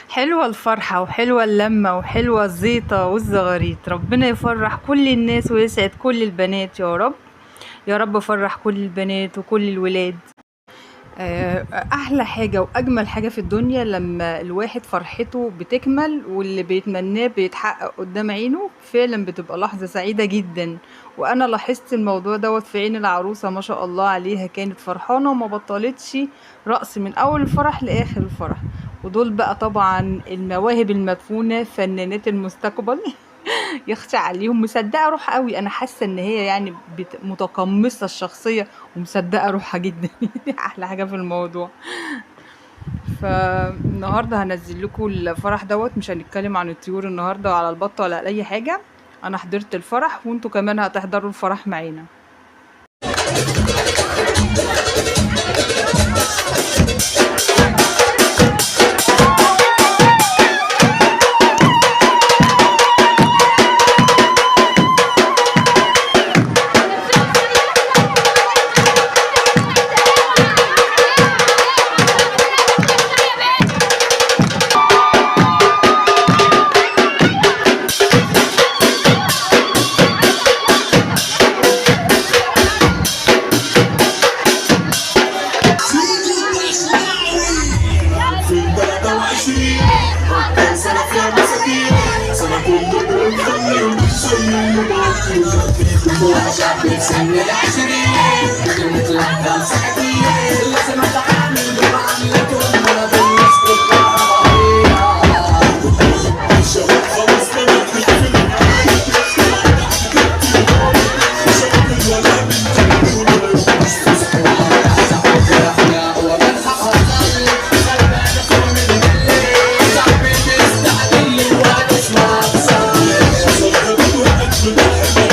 حلوة الفرحة وحلوة اللمة وحلوة الزيطة والزغاريط. ربنا يفرح كل الناس ويسعد كل البنات يا رب. يا رب فرح كل البنات وكل الولاد. احلى حاجة واجمل حاجة في الدنيا لما الواحد فرحته بتكمل واللي بيتمناه بيتحقق قدام عينه، فعلا بتبقى لحظة سعيدة جدا. وانا لاحظت الموضوع دوت في عين العروسة، ما شاء الله عليها، كانت فرحانة وما بطلتش رقص من اول الفرح لاخر الفرح. ودول بقى طبعا المواهب المدفونة، فنانات المستقبل. يخشى عليهم، مصدقة روحها قوي. انا حاسة ان هي يعني متقمصة الشخصية ومصدقة روحها جدا. دي احلى حاجة في الموضوع. فالنهاردة هنزل لكم الفرح دوت، مش هنتكلم عن الطيور النهاردة ولا البط ولا اي حاجة. انا حضرت الفرح وانتوا كمان هتحضروا الفرح معانا. سن العشرين نطلع بنصحتين لازم اتعامل بمعاملتهم ولا بالناس الطبيعية. الشباب خلاص بدأت تحفل شكل ولا بنت ولا مش فسح ولا حزق ولا الحق خلبانك من الليل صاحبي تستعجل الوقت اسمع بصالح صاحبك وقت بتحبه